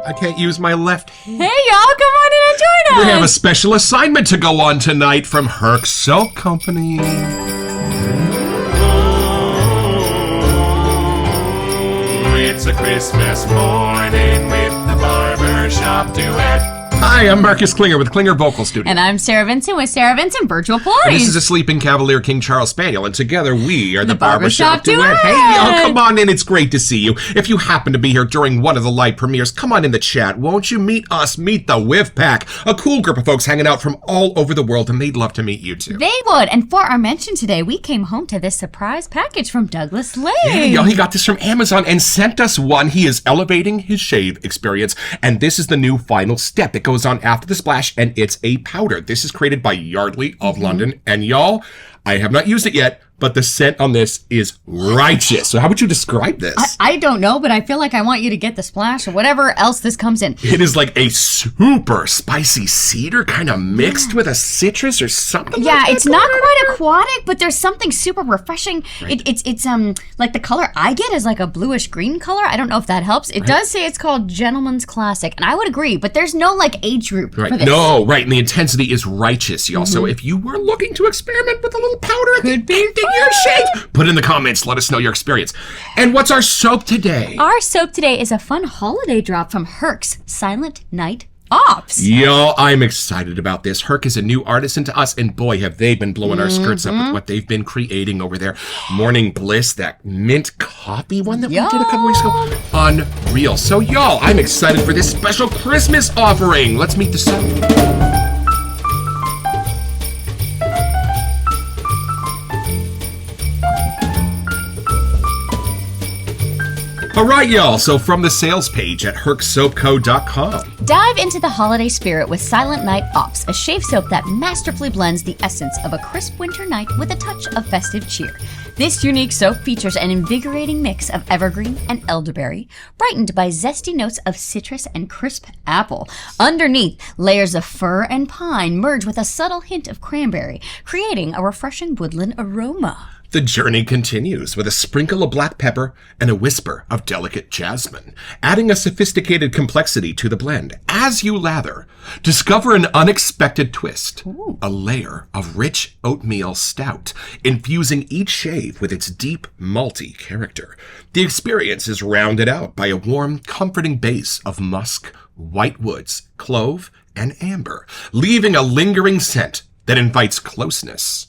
I can't use my left hand. Hey, y'all, come on in and join us. We have a special assignment to go on tonight from Herc Soap Company. It's a Christmas morning with the Barbershop Duet. Hi, I'm Marcus Klinger with Klinger Vocal Studio. And I'm Sarah Vincent with Sarah Vincent Virtual Ploys. And this is a sleeping Cavalier King Charles Spaniel, and together we are the Barbershop Duet. Duet. Hey, y'all, come on in. It's great to see you. If you happen to be here during one of the live premieres, come on in the chat. Won't you meet us? Meet the Whiff Pack, a cool group of folks hanging out from all over the world, and they'd love to meet you too. They would. And for our mention today, we came home to this surprise package from Douglas Lane. Yeah, y'all, he got this from Amazon and sent us one. He is elevating his shave experience, and this is the new final step. It goes on after the splash, and it's a powder. This is created by Yardley of London, and y'all, I have not used it yet, but the scent on this is righteous. So how would you describe this? I don't know, but I feel like I want you to get the splash or whatever else this comes in. It is like a super spicy cedar kind of mixed with a citrus or something. Yeah, like that it's not quite aquatic, but there's something super refreshing. Right. It's like the color I get is like a bluish green color. I don't know if that helps. It does say it's called Gentleman's Classic, and I would agree, but there's no like age group for this. No, right, and the intensity is righteous, y'all. So if you were looking to experiment with a little powder at the end of your shave, put in the comments, let us know your experience. And what's our soap today? Our soap today is a fun holiday drop from Herc's Silent Night Ops. Yo, I'm excited about this. Herc is a new artisan to us, and boy, have they been blowing our skirts up with what they've been creating over there. Morning Bliss, that mint coffee one that we did a couple weeks ago. Unreal. So, y'all, I'm excited for this special Christmas offering. Let's meet the soap. All right, y'all, so from the sales page at hercsoapco.com. Dive into the holiday spirit with Silent Night Ops, a shave soap that masterfully blends the essence of a crisp winter night with a touch of festive cheer. This unique soap features an invigorating mix of evergreen and elderberry, brightened by zesty notes of citrus and crisp apple. Underneath, layers of fir and pine merge with a subtle hint of cranberry, creating a refreshing woodland aroma. The journey continues with a sprinkle of black pepper and a whisper of delicate jasmine, adding a sophisticated complexity to the blend. As you lather, discover an unexpected twist, a layer of rich oatmeal stout, infusing each shave with its deep, malty character. The experience is rounded out by a warm, comforting base of musk, white woods, clove, and amber, leaving a lingering scent that invites closeness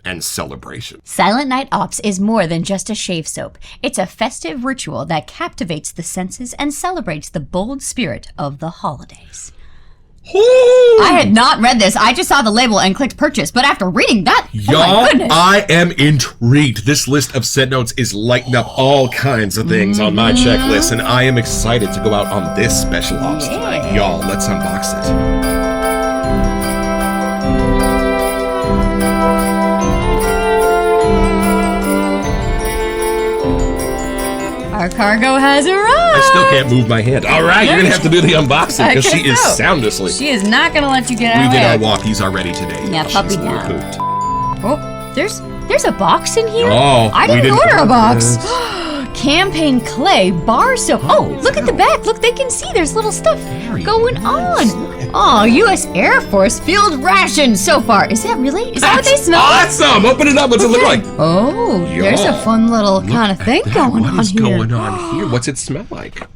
and celebration. Silent Night Ops is more than just a shave soap. It's a festive ritual that captivates the senses and celebrates the bold spirit of the holidays. Ooh. I had not read this. I just saw the label and clicked purchase, but after reading that, y'all, oh my goodness. I am intrigued. This list of scent notes is lighting up all kinds of things on my checklist, and I am excited to go out on this special ops tonight. Y'all, let's unbox it. Our cargo has arrived. I still can't move my hand. All right, you're going to have to do the unboxing because she is sound asleep. She is not going to let you get out of We did it. our walkies already today. Yeah, puppy down. Oh, there's a box in here? Oh, I didn't order a box. Campaign clay bar soap. Oh, look at the back. Look, they can see there's little stuff going on. Oh, U.S. Air Force field ration soap bar. Is that really? Is that what they smell? Awesome. Open it up. What's it look like? Oh, there's a fun little kind of thing going on here. What is going on here? What's it smell like?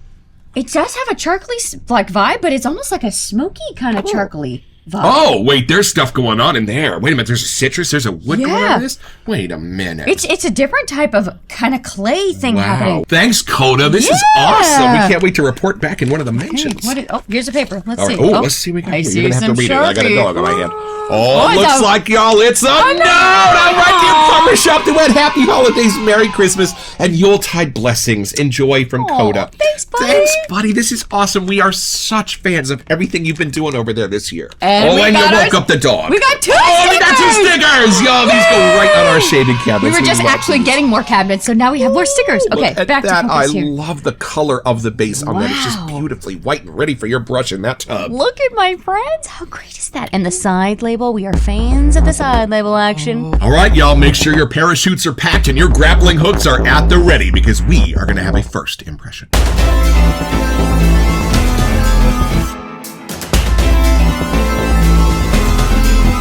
It does have a charcoaly like vibe, but it's almost like a smoky kind of charcoaly vibe. Oh, wait, there's stuff going on in there. Wait a minute, there's a citrus, there's a wood going on in this? Wait a minute. It's a different type of kind of clay thing happening. Thanks, Coda. This is awesome. We can't wait to report back in one of the mentions. Here's a paper. Let's see. Oh, let's see what we got. You're going to have to read it. I got a dog on my hand. Oh, it looks like, y'all, it's a note. All right, dear Barbershop Duet. Happy holidays, Merry Christmas, and Yuletide blessings. Enjoy from Coda. Thanks, buddy. Thanks, buddy. This is awesome. We are such fans of everything you've been doing over there this year. And and you woke up the dog. We got 2 Oh, we got 2 stickers! Yo, these go right on our shaded We cabinets. were just love actually these. getting more cabinets, so now we have more stickers. Okay, Look at back that. to focus I here. love the color of the base on that. It's just Wow. beautifully white and ready for your brush in that tub. Look at my friends. How great is that? And the side label. We are fans of the side label action. All right, y'all, make sure your parachutes are packed and your grappling hooks are at the ready because we are going to have a first impression.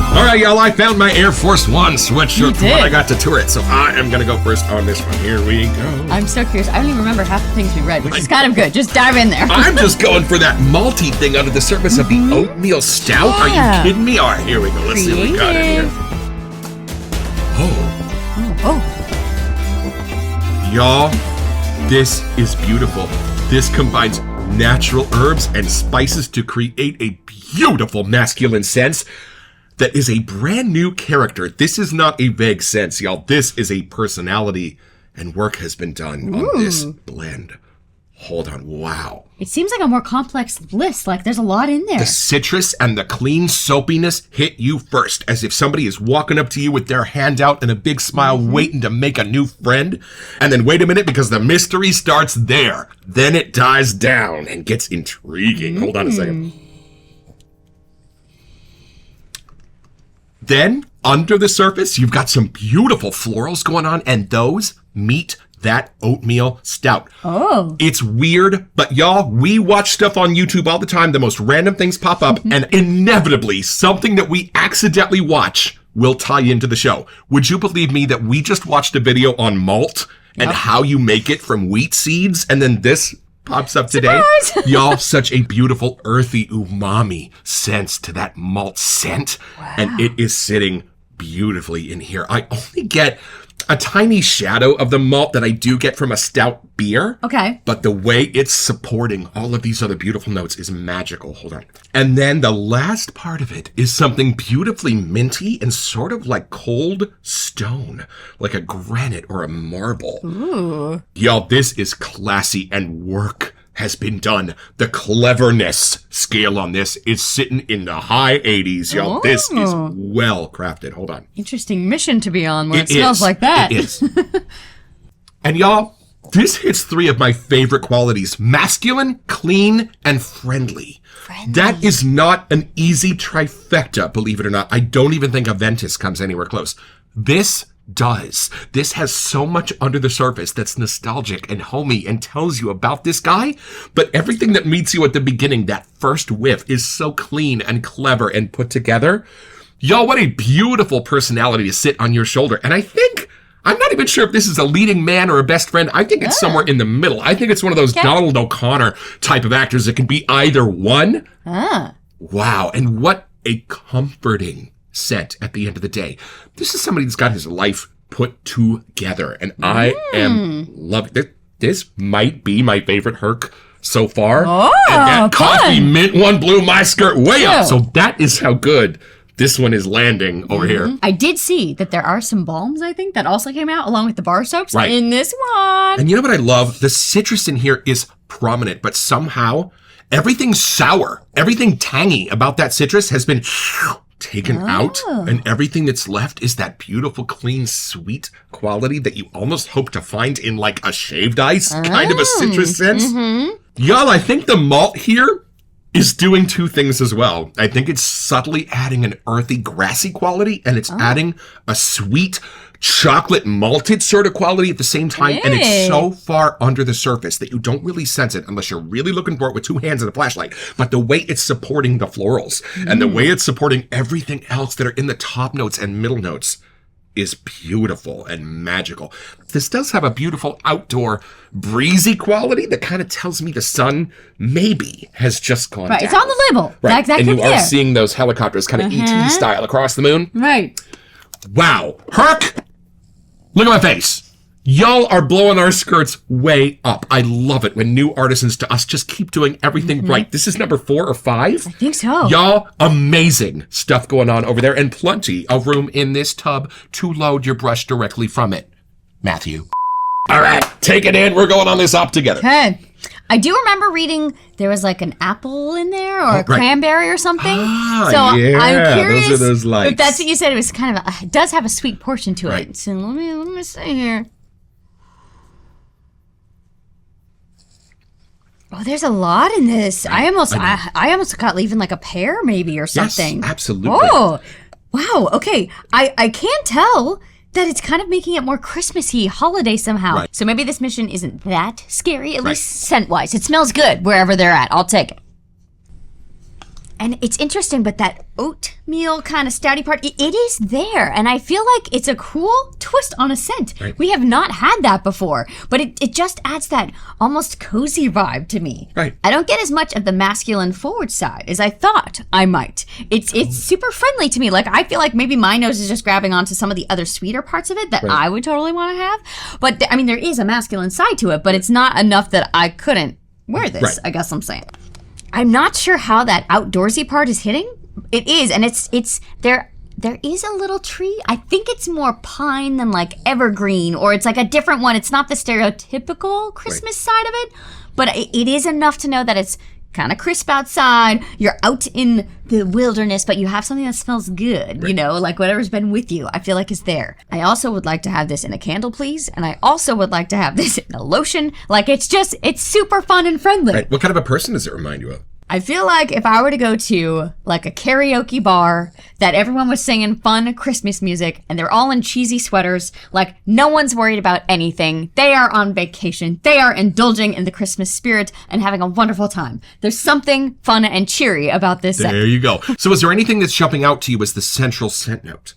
All right, y'all, I found my Air Force One sweatshirt from when I got to tour it, so I am going to go first on this one. Here we go. I'm so curious. I don't even remember half the things we read, which is kind of good. Just dive in there. I'm just going for that malty thing under the surface of the oatmeal stout. Yeah. Are you kidding me? All right, here we go. Let's see what we got in here. Oh, y'all, this is beautiful. This combines natural herbs and spices to create a beautiful masculine sense that is a brand new character. This is not a vague sense, y'all. This is a personality, and work has been done on this blend. Hold on. Wow. It seems like a more complex list. Like there's a lot in there. The citrus and the clean soapiness hit you first, as if somebody is walking up to you with their hand out and a big smile waiting to make a new friend. And then wait a minute, because the mystery starts there. Then it dies down and gets intriguing. Hold on a second. Then, under the surface, you've got some beautiful florals going on, and those meet that oatmeal stout. Oh. It's weird, but y'all, we watch stuff on YouTube all the time. The most random things pop up, and inevitably, something that we accidentally watch will tie into the show. Would you believe me that we just watched a video on malt and how you make it from wheat seeds, and then this pops up today? Surprise! Y'all, such a beautiful, earthy, umami sense to that malt scent, and it is sitting beautifully in here. I only get a tiny shadow of the malt that I do get from a stout beer. Okay. But the way it's supporting all of these other beautiful notes is magical. Hold on. And then the last part of it is something beautifully minty and sort of like cold stone, like a granite or a marble. Ooh. Y'all, this is classy, and work has been done. The cleverness scale on this is sitting in the high 80s, y'all. This is well crafted. Hold on. Interesting mission to be on when it It smells is. like that. It is. And y'all, this hits 3 of my favorite qualities: masculine, clean, and friendly. That is not an easy trifecta, believe it or not. I don't even think Aventus comes anywhere close. This does. This has so much under the surface that's nostalgic and homey and tells you about this guy, but everything that meets you at the beginning, that first whiff, is so clean and clever and put together. Y'all, what a beautiful personality to sit on your shoulder. And I think, I'm not even sure if this is a leading man or a best friend. I think it's somewhere in the middle. I think it's one of those Donald O'Connor type of actors that can be either one. Wow. And what a comforting scent at the end of the day. This is somebody that's got his life put together, and I am loving it. This might be my favorite Herc so far. Oh, and that coffee fun. mint one blew my skirt way up. Ew. So that is how good this one is landing over here. I did see that there are some balms, I think, that also came out along with the bar soaps Right. in this one. And you know what I love? The citrus in here is prominent, but somehow everything sour, everything tangy about that citrus has been taken out, and everything that's left is that beautiful, clean, sweet quality that you almost hope to find in like a shaved ice kind of a citrus sense. Y'all, I think the malt here is doing 2 things as well. I think it's subtly adding an earthy, grassy quality, and it's adding a sweet, chocolate malted sort of quality at the same time. And it's so far under the surface that you don't really sense it unless you're really looking for it with 2 hands and a flashlight. But the way it's supporting the florals and the way it's supporting everything else that are in the top notes and middle notes is beautiful and magical. This does have a beautiful outdoor breezy quality that kind of tells me the sun maybe has just gone down. Right, it's on the label. Right, That and could you be are there. seeing those helicopters kind of ET style across the moon. Right. Wow. Herc, look at my face. Y'all are blowing our skirts way up. I love it when new artisans to us just keep doing everything right. This is number 4 or 5. I think so. Y'all, amazing stuff going on over there, and plenty of room in this tub to load your brush directly from it. Matthew. All right, take it in. We're going on this up together. Okay. I do remember reading there was like an apple in there or a cranberry or something. Ah, yeah. I'm curious those are those lights. if that's what you said. It was kind of it does have a sweet portion to it. So let me see here. Oh, there's a lot in this. I almost got even like a pear maybe or something. Yes, absolutely. Oh, wow. Okay. I can't tell that it's kind of making it more Christmassy, holiday somehow. Right. So maybe this mission isn't that scary, at least scent-wise. It smells good wherever they're at. I'll take it. And it's interesting, but that oatmeal kind of stouty part, it is there. And I feel like it's a cool twist on a scent. Right. We have not had that before, but it just adds that almost cozy vibe to me. Right. I don't get as much of the masculine forward side as I thought I might. It's super friendly to me. Like, I feel like maybe my nose is just grabbing onto some of the other sweeter parts of it that I would totally want to have. But, I mean, there is a masculine side to it, but it's not enough that I couldn't wear this, I guess I'm saying. I'm not sure how that outdoorsy part is hitting. It is, and it's there is a little tree. I think it's more pine than like evergreen, or it's like a different one. It's not the stereotypical Christmas side of it, but it is enough to know that it's kind of crisp outside. You're out in the wilderness, but you have something that smells good, you know, like whatever's been with you, I feel like is there. I also would like to have this in a candle, please. And I also would like to have this in a lotion. Like, it's super fun and friendly. Right. What kind of a person does it remind you of? I feel like if I were to go to like a karaoke bar that everyone was singing fun Christmas music and they're all in cheesy sweaters, like no one's worried about anything. They are on vacation. They are indulging in the Christmas spirit and having a wonderful time. There's something fun and cheery about this scent. There you go. So is there anything that's jumping out to you as the central scent note?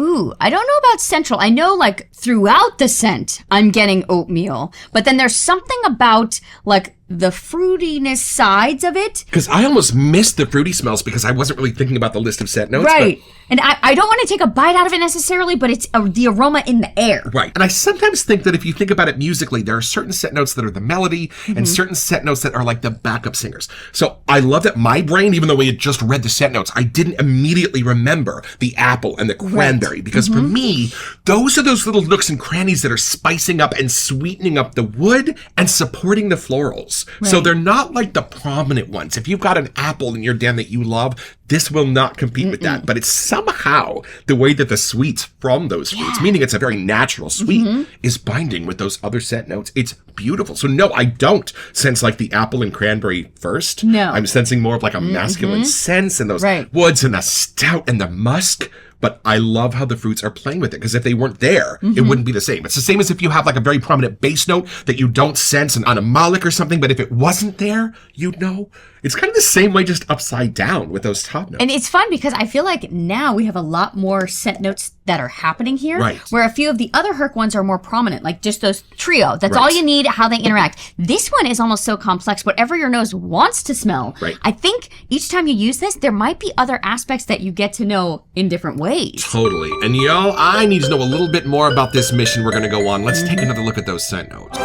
Ooh, I don't know about central. I know like throughout the scent, I'm getting oatmeal, but then there's something about like the fruitiness sides of it. Because I almost missed the fruity smells because I wasn't really thinking about the list of scent notes. Right. And I don't want to take a bite out of it necessarily, but it's the aroma in the air. Right. And I sometimes think that if you think about it musically, there are certain scent notes that are the melody and certain scent notes that are like the backup singers. So I love that my brain, even though we had just read the scent notes, I didn't immediately remember the apple and the cranberry. Because for me, those are those little nooks and crannies that are spicing up and sweetening up the wood and supporting the florals. Right. So they're not like the prominent ones. If you've got an apple in your den that you love, this will not compete with that. But it's somehow the way that the sweets from those fruits, meaning it's a very natural sweet, is binding with those other scent notes. It's beautiful. So no, I don't sense like the apple and cranberry first. No. I'm sensing more of like a masculine sense and those woods and the stout and the musk. But I love how the fruits are playing with it, because if they weren't there, it wouldn't be the same. It's the same as if you have like a very prominent bass note that you don't sense on a malik or something, but if it wasn't there, you'd know. It's kind of the same way, just upside down with those top notes. And it's fun because I feel like now we have a lot more scent notes that are happening here, where a few of the other Herc ones are more prominent, like just those trio. That's all you need, how they interact. This one is almost so complex, whatever your nose wants to smell. I think each time you use this, there might be other aspects that you get to know in different ways. Totally. And y'all, I need to know a little bit more about this mission we're going to go on. Let's take another look at those scent notes.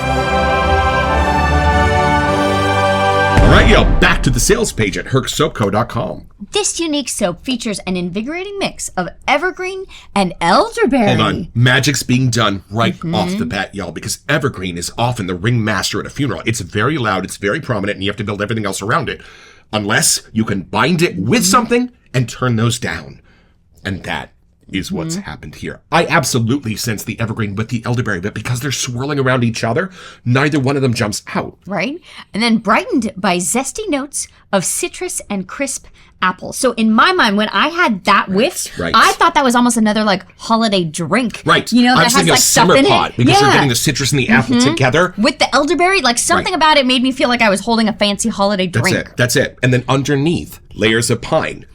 All right, y'all, back to the sales page at hercsoapco.com. This unique soap features an invigorating mix of evergreen and elderberry. Hold on. Magic's being done right off the bat, y'all, because evergreen is often the ringmaster at a funeral. It's very loud, it's very prominent, and you have to build everything else around it. Unless you can bind it with something and turn those down. And that is what's happened here. I absolutely sense the evergreen with the elderberry, but because they're swirling around each other, neither one of them jumps out. Right? And then brightened by zesty notes of citrus and crisp apple. So in my mind, when I had that whiff, I thought that was almost another like holiday drink. Right. You know, that has like stuff in it. Because you're getting the citrus and the apple together. With the elderberry, like something about it made me feel like I was holding a fancy holiday drink. That's it. And then underneath, layers of pine.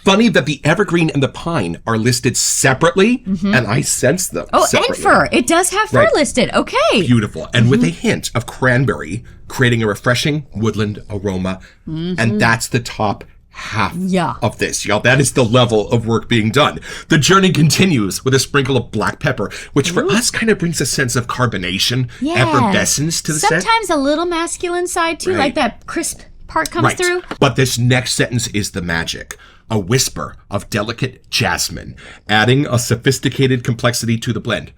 Funny that the evergreen and the pine are listed separately, and I sense them separately. And fir. It does have fir listed. Okay. Beautiful. And with a hint of cranberry, creating a refreshing woodland aroma. And that's the top half of this, y'all. That is the level of work being done. The journey continues with a sprinkle of black pepper, which for us kind of brings a sense of carbonation, effervescence to the scent. Sometimes a little masculine side, too, like that crisp part comes through. But this next sentence is the magic. A whisper of delicate jasmine, adding a sophisticated complexity to the blend.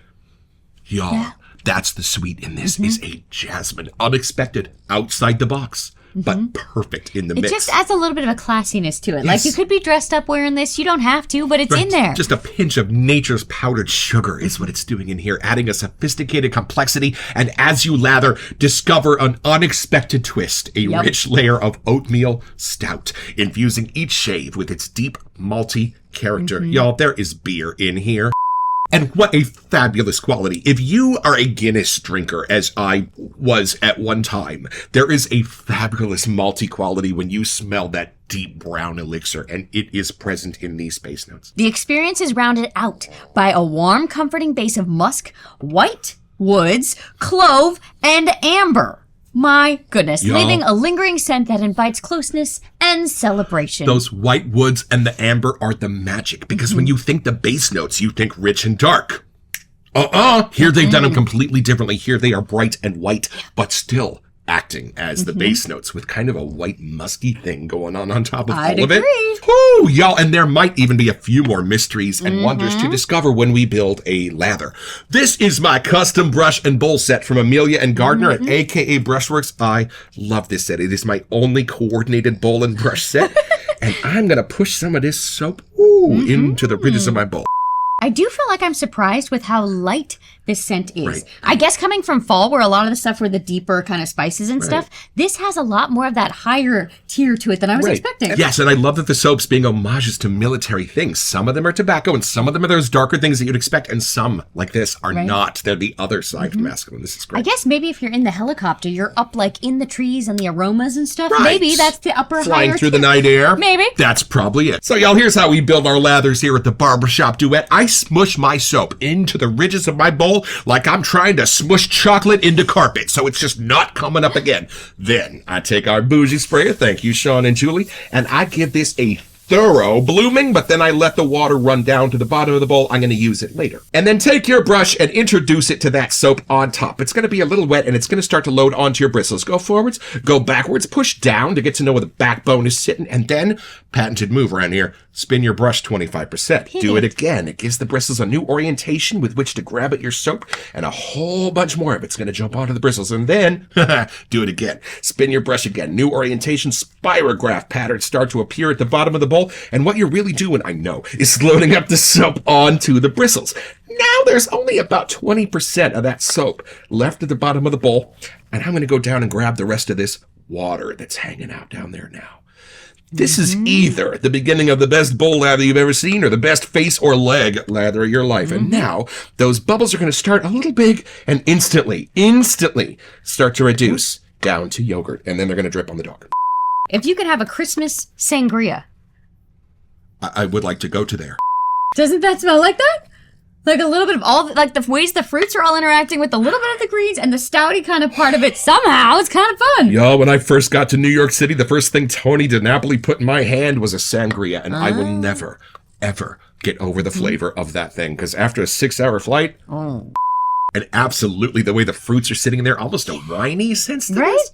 Y'all, That's the sweet in this, is a jasmine. Unexpected, outside the box, but perfect in the mix. It just adds a little bit of a classiness to it. Like, you could be dressed up wearing this. You don't have to, but it's in there. Just a pinch of nature's powdered sugar is what it's doing in here, adding a sophisticated complexity. And as you lather, discover an unexpected twist, a rich layer of oatmeal stout, infusing each shave with its deep, malty character. Y'all, there is beer in here. And what a fabulous quality. If you are a Guinness drinker, as I was at one time, there is a fabulous malty quality when you smell that deep brown elixir, and it is present in these space notes. The experience is rounded out by a warm, comforting base of musk, white woods, clove, and amber. My goodness, leaving a lingering scent that invites closeness and celebration. Those white woods and the amber are the magic, because when you think the base notes, you think rich and dark. Here they've done them completely differently. Here they are bright and white, but still acting as the base notes with kind of a white musky thing going on top of all of it. Whoo, y'all, and there might even be a few more mysteries and wonders to discover when we build a lather. This is my custom brush and bowl set from Amelia and Gardner at AKA Brushworks. I love this set. It is my only coordinated bowl and brush set. And I'm going to push some of this soap into the ridges of my bowl. I do feel like I'm surprised with how light this scent is. Right. I guess coming from fall, where a lot of the stuff were the deeper kind of spices and stuff, this has a lot more of that higher tier to it than I was expecting. Yes, and I love that the soaps being homages to military things. Some of them are tobacco, and some of them are those darker things that you'd expect, and some, like this, are not. They're the other side of masculine. This is great. I guess maybe if you're in the helicopter, you're up like in the trees and the aromas and stuff. Maybe that's the upper Flying higher through tier. the night air. Maybe. That's probably it. So, y'all, here's how we build our lathers here at the Barbershop Duet. I smush my soap into the ridges of my bowl like I'm trying to smush chocolate into carpet, so it's just not coming up again. Then I take our bougie sprayer, thank you, Sean and Julie, and I give this a thorough blooming, but then I let the water run down to the bottom of the bowl. I'm going to use it later. And then take your brush and introduce it to that soap on top. It's going to be a little wet, and it's going to start to load onto your bristles. Go forwards, go backwards, push down to get to know where the backbone is sitting, and then, patented move around here, spin your brush 25%. Do it again. It gives the bristles a new orientation with which to grab at your soap, and a whole bunch more of it's going to jump onto the bristles. And then, do it again. Spin your brush again. New orientation, spirograph patterns start to appear at the bottom of the bowl, and what you're really doing, I know, is loading up the soap onto the bristles. Now there's only about 20% of that soap left at the bottom of the bowl, and I'm going to go down and grab the rest of this water that's hanging out down there now. This is either the beginning of the best bowl lather you've ever seen or the best face or leg lather of your life. And now those bubbles are going to start a little big and instantly start to reduce down to yogurt. And then they're going to drip on the dog. If you could have a Christmas sangria. I would like to go to there. Doesn't that smell like that? Like a little bit of all, like the ways the fruits are all interacting with a little bit of the greens and the stouty kind of part of it somehow. It's kind of fun. Yo, when I first got to New York City, the first thing Tony DiNapoli put in my hand was a sangria, and I will never, ever get over the flavor of that thing, because after a 6-hour flight, and absolutely the way the fruits are sitting there, almost a winey sense to this.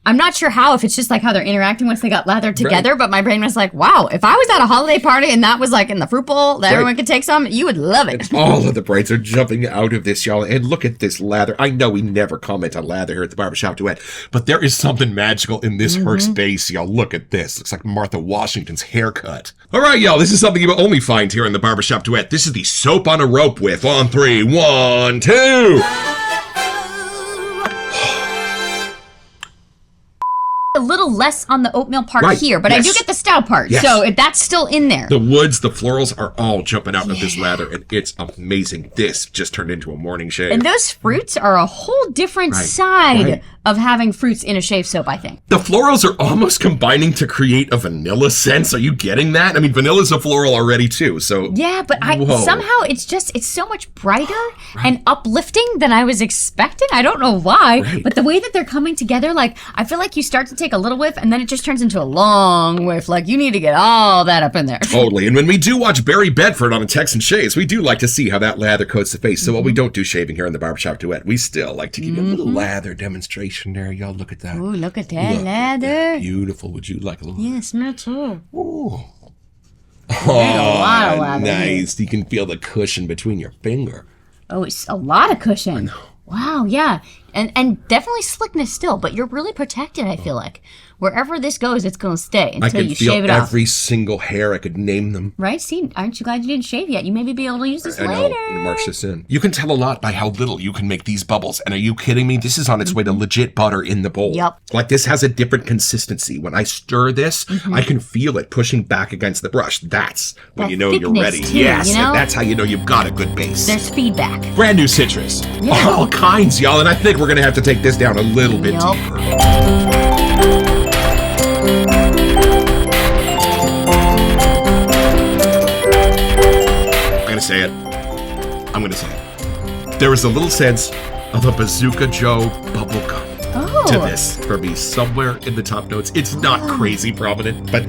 I'm not sure how, if it's just like how they're interacting once they got lathered together, but my brain was like, wow, if I was at a holiday party and that was like in the fruit bowl that everyone could take some, you would love it. All of the brights are jumping out of this, y'all. And look at this lather. I know we never comment on lather here at the Barbershop Duet, but there is something magical in this Herc's base, y'all. Look at this. Looks like Martha Washington's haircut. All right, y'all. This is something you will only find here in the Barbershop Duet. This is the soap on a rope with on 3, 1, 2. A little less on the oatmeal part here, but I do get the stout part, so that's still in there. The woods, the florals are all jumping out of this lather, and it's amazing. This just turned into a morning shave. And those fruits are a whole different side of having fruits in a shave soap, I think. The florals are almost combining to create a vanilla sense. Are you getting that? I mean, vanilla's a floral already, too, so... Yeah, but somehow it's so much brighter and uplifting than I was expecting. I don't know why, but the way that they're coming together, like, I feel like you start to take a little whiff, and then it just turns into a long whiff. Like, you need to get all that up in there. Totally. And when we do watch Barry Bedford on a Texan Shaves, we do like to see how that lather coats the face. So while we don't do shaving here in the Barbershop Duet, we still like to give you a little lather demonstration there. Y'all look at that. Ooh, look at that lather. Beautiful. Would you like a little? Yes, me too. Ooh. There's a lot of lather. Nice. You can feel the cushion between your finger. Oh, it's a lot of cushion. I know. Wow, yeah. And definitely slickness still, but you're really protected, I feel like. Wherever this goes, it's going to stay until you shave it off. I can feel every single hair. I could name them. Right? See, aren't you glad you didn't shave yet? You may be able to use this later. I know. March this in. You can tell a lot by how little you can make these bubbles. And are you kidding me? This is on its way to legit butter in the bowl. Yep. Like, this has a different consistency. When I stir this, I can feel it pushing back against the brush. That's when That you know you're thickness, ready. too, Yes, you know? and that's how you know you've got a good base. There's feedback. Brand new citrus. Yeah. All kinds, y'all. And I think we're going to have to take this down a little bit Yup. deeper. I'm gonna say it. There is a little sense of a Bazooka Joe bubblegum to this for me somewhere in the top notes. It's not crazy prominent, but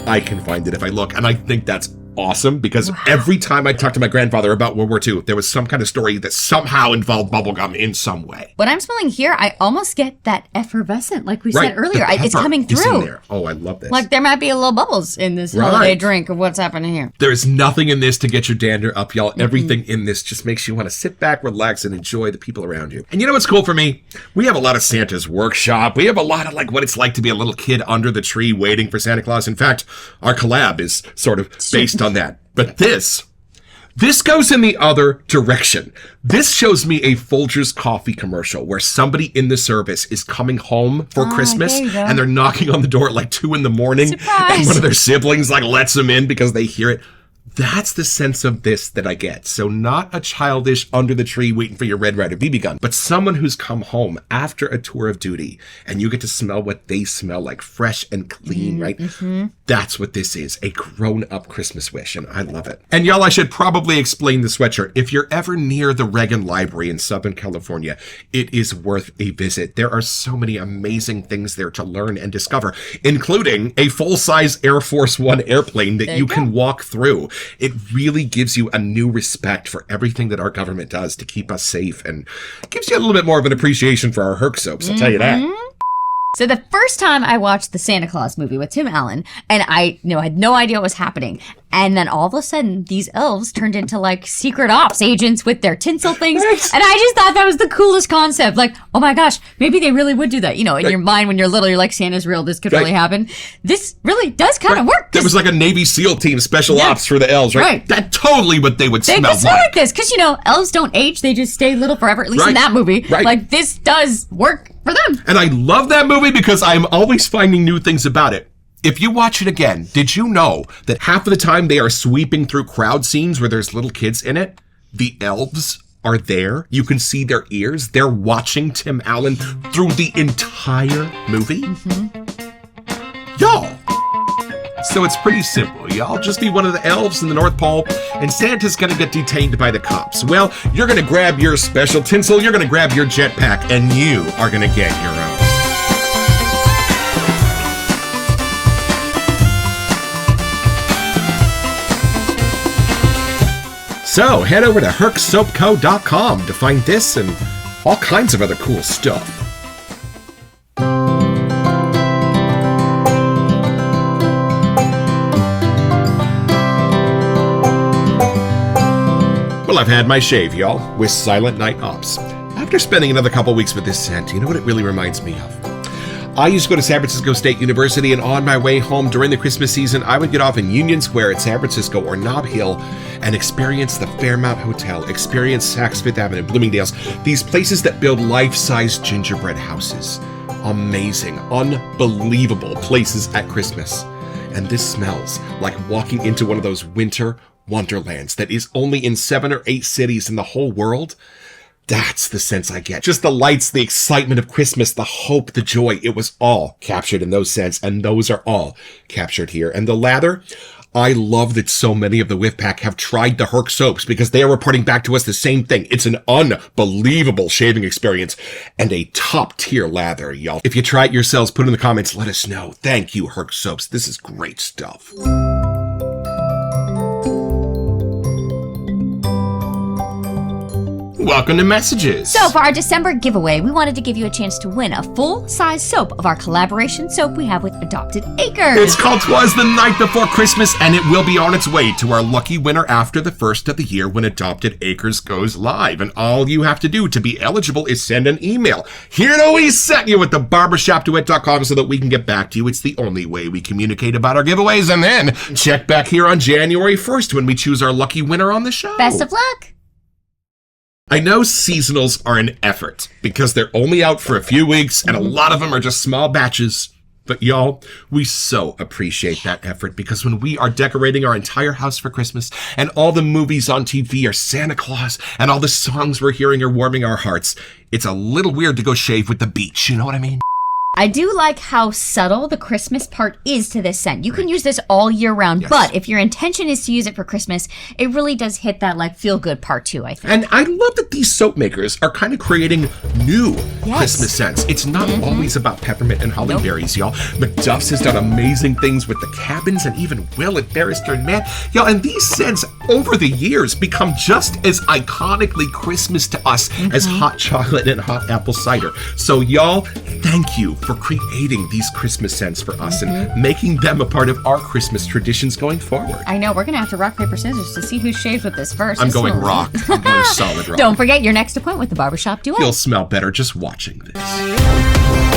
I can find it if I look. And I think that's awesome because every time I talked to my grandfather about World War II, there was some kind of story that somehow involved bubblegum in some way. What I'm smelling here, I almost get that effervescent, like we said earlier. The It's coming pepper is through. in there. Oh, I love this. Like there might be a little bubbles in this holiday drink of what's happening here. There is nothing in this to get your dander up, y'all. Everything in this just makes you want to sit back, relax, and enjoy the people around you. And you know what's cool for me? We have a lot of Santa's workshop. We have a lot of like what it's like to be a little kid under the tree waiting for Santa Claus. In fact, our collab is sort of based on that. But this goes in the other direction. This shows me a Folgers coffee commercial where somebody in the service is coming home for Christmas there you go. and they're knocking on the door at like 2 a.m. Surprise! And one of their siblings like lets them in because they hear it. That's the sense of this that I get. So not a childish under the tree waiting for your Red Ryder BB gun, but someone who's come home after a tour of duty and you get to smell what they smell like, fresh and clean, right? That's what this is, a grown-up Christmas wish, and I love it. And y'all, I should probably explain the sweatshirt. If you're ever near the Reagan Library in Southern California, it is worth a visit. There are so many amazing things there to learn and discover, including a full-size Air Force One airplane that you can walk through. It really gives you a new respect for everything that our government does to keep us safe and gives you a little bit more of an appreciation for our Herc soaps, I'll tell you that. So the first time I watched the Santa Claus movie with Tim Allen, and I had no idea what was happening. And then all of a sudden, these elves turned into like secret ops agents with their tinsel things. And I just thought that was the coolest concept. Like, oh my gosh, maybe they really would do that. You know, in your mind when you're little, you're like, Santa's real. This could really happen. This really does kind of work. There was like a Navy SEAL team special ops for the elves, right? That's totally what they would smell like this. Because, you know, elves don't age. They just stay little forever, at least in that movie. Like, this does work for them. And I love that movie because I'm always finding new things about it. If you watch it again, did you know that half of the time they are sweeping through crowd scenes where there's little kids in it? The elves are there. You can see their ears. They're watching Tim Allen through the entire movie. Y'all. So it's pretty simple. Y'all just be one of the elves in the North Pole, and Santa's gonna get detained by the cops. Well, you're gonna grab your special tinsel, you're gonna grab your jetpack, and you are gonna get your own. So head over to hercsoapco.com to find this and all kinds of other cool stuff. Well, I've had my shave, y'all, with Silent Night Ops. After spending another couple weeks with this scent, you know what it really reminds me of? I used to go to San Francisco State University, and on my way home during the Christmas season, I would get off in Union Square at San Francisco or Nob Hill and experience the Fairmount Hotel, experience Saks Fifth Avenue, Bloomingdale's, these places that build life-size gingerbread houses. Amazing, unbelievable places at Christmas. And this smells like walking into one of those winter wonderlands that is only in 7 or 8 cities in the whole world. That's the sense I get. Just the lights, the excitement of Christmas, the hope, the joy. It was all captured in those scents, and those are all captured here. And the lather, I love that so many of the Whiff Pack have tried the Herc soaps because they are reporting back to us the same thing. It's an unbelievable shaving experience and a top-tier lather, y'all. If you try it yourselves, put it in the comments. Let us know. Thank you, Herc soaps. This is great stuff. Welcome to Messages. So for our December giveaway, we wanted to give you a chance to win a full-size soap of our collaboration soap we have with Adopted Acres. It's called 'Twas the Night Before Christmas, and it will be on its way to our lucky winner after the first of the year when Adopted Acres goes live. And all you have to do to be eligible is send an email. Here to we set you at the barbershopduet.com so that we can get back to you. It's the only way we communicate about our giveaways. And then check back here on January 1st when we choose our lucky winner on the show. Best of luck. I know seasonals are an effort because they're only out for a few weeks and a lot of them are just small batches. But y'all, we so appreciate that effort because when we are decorating our entire house for Christmas and all the movies on TV are Santa Claus and all the songs we're hearing are warming our hearts, it's a little weird to go shave with the beach, you know what I mean? I do like how subtle the Christmas part is to this scent. You can use this all year round, but if your intention is to use it for Christmas, it really does hit that like feel-good part too, I think. And I love that these soap makers are kind of creating new Christmas scents. It's not always about peppermint and holly berries, y'all. McDuff's has done amazing things with the cabins and even Will at Barrister and Man. Y'all, and these scents over the years become just as iconically Christmas to us as hot chocolate and hot apple cider. So y'all, thank you for creating these Christmas scents for us and making them a part of our Christmas traditions going forward. I know, we're going to have to rock, paper, scissors to see who shaves with this first. I'm going rock. I'm going solid rock. Don't forget your next appointment with the Barbershop Duet. You'll smell better just watching this.